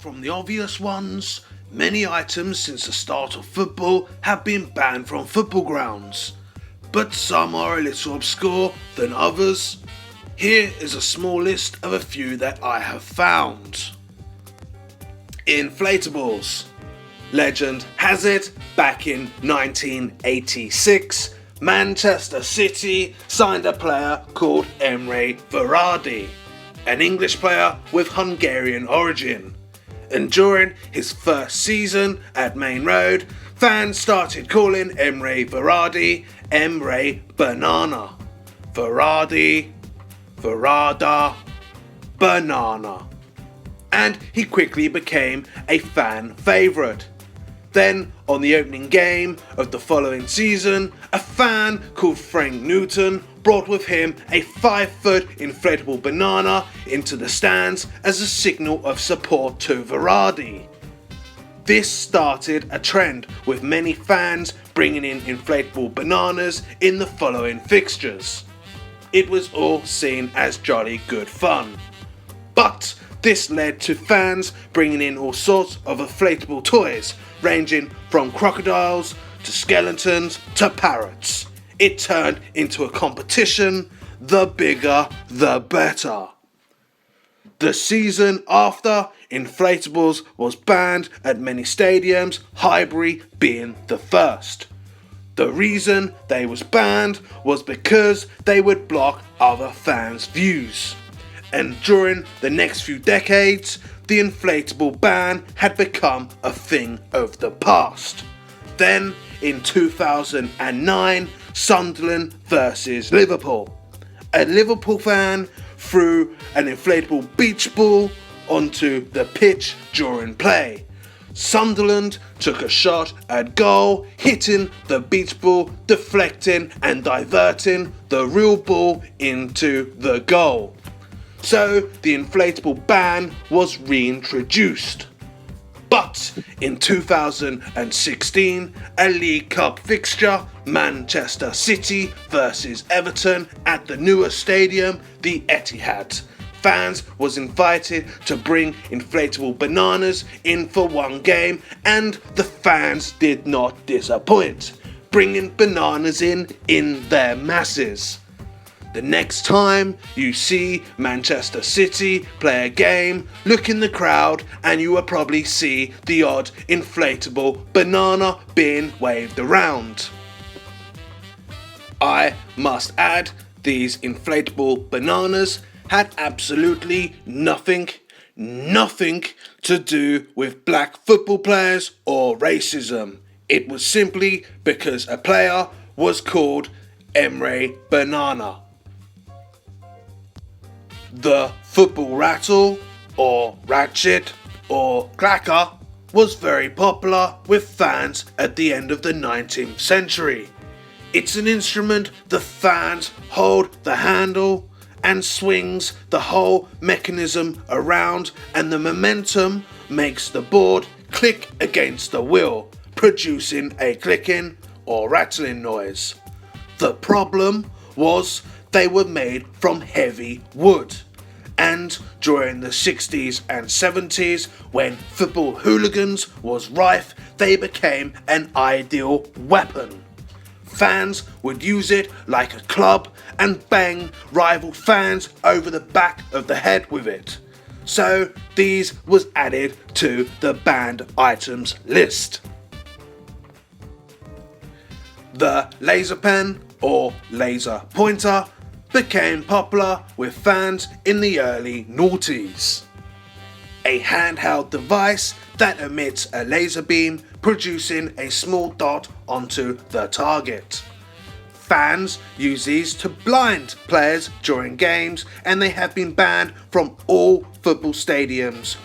from the obvious ones, many items since the start of football have been banned from football grounds, but some are a little obscure than others. Here is a small list of a few that I have found. Inflatables. Legend has it, back in 1986, Manchester City signed a player called Emre Verardi, an English player with Hungarian origin. And during his first season at Main Road, fans started calling Emre Verardi Emre Banana. Verardi, Verada, Banana. And he quickly became a fan favourite. Then, on the opening game of the following season, a fan called Frank Newton brought with him a 5-foot inflatable banana into the stands as a signal of support to Verardi. This started a trend with many fans bringing in inflatable bananas in the following fixtures. It was all seen as jolly good fun. But this led to fans bringing in all sorts of inflatable toys, ranging from crocodiles to skeletons to parrots. It turned into a competition, the bigger the better. The season after, inflatables was banned at many stadiums, Highbury being the first. The reason they was banned was because they would block other fans' views. And during the next few decades, the inflatable ban had become a thing of the past. Then, in 2009, Sunderland versus Liverpool. A Liverpool fan threw an inflatable beach ball onto the pitch during play. Sunderland took a shot at goal, hitting the beach ball, deflecting and diverting the real ball into the goal. So the inflatable ban was reintroduced. But in 2016, a League Cup fixture, Manchester City versus Everton at the newer stadium, the Etihad. Fans was invited to bring inflatable bananas in for one game, and the fans did not disappoint, bringing bananas in their masses. The next time you see Manchester City play a game, look in the crowd and you will probably see the odd inflatable banana being waved around. I must add, these inflatable bananas had absolutely nothing to do with black football players or racism. It was simply because a player was called Emre Banana. The football rattle, or ratchet, or clacker was very popular with fans at the end of the 19th century. It's an instrument the fans hold the handle and swings the whole mechanism around, and the momentum makes the board click against the wheel, producing a clicking or rattling noise. The problem was they were made from heavy wood, and during the 60s and 70s, when football hooligans was rife, they became an ideal weapon. Fans would use it like a club and bang rival fans over the back of the head with it. So these was added to the banned items list. The laser pen, or laser pointer, became popular with fans in the early noughties. A handheld device that emits a laser beam, producing a small dot onto the target. Fans use these to blind players during games, and they have been banned from all football stadiums.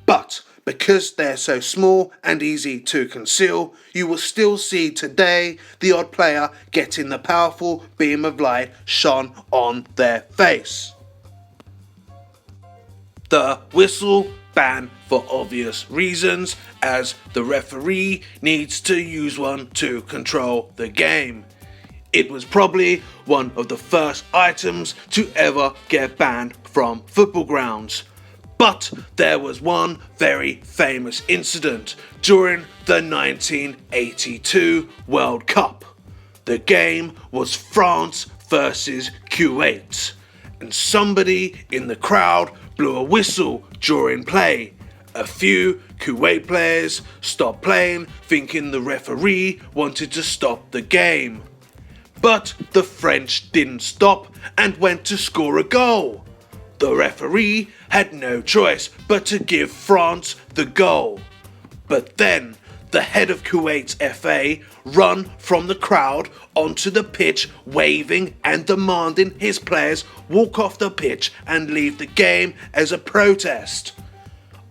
But because they're so small and easy to conceal, you will still see today the odd player getting the powerful beam of light shone on their face. The whistle banned for obvious reasons, as the referee needs to use one to control the game. It was probably one of the first items to ever get banned from football grounds. But there was one very famous incident during the 1982 World Cup. The game was France versus Kuwait, and somebody in the crowd blew a whistle during play. A few Kuwait players stopped playing, thinking the referee wanted to stop the game. But the French didn't stop and went to score a goal. The referee had no choice but to give France the goal. But then the head of Kuwait's FA ran from the crowd onto the pitch, waving and demanding his players walk off the pitch and leave the game as a protest.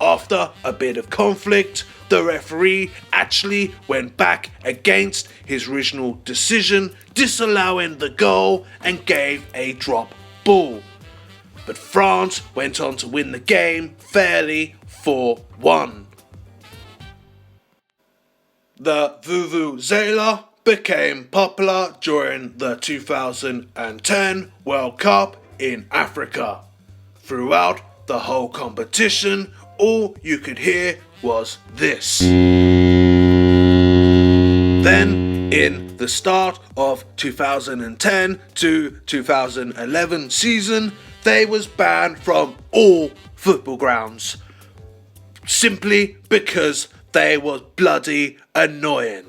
After a bit of conflict, the referee actually went back against his original decision, disallowing the goal and gave a drop ball. But France went on to win the game fairly 4-1. The Vuvuzela became popular during the 2010 World Cup in Africa. Throughout the whole competition, all you could hear was this. Then, in the start of 2010 to 2011 season, they was banned from all football grounds, simply because they was bloody annoying.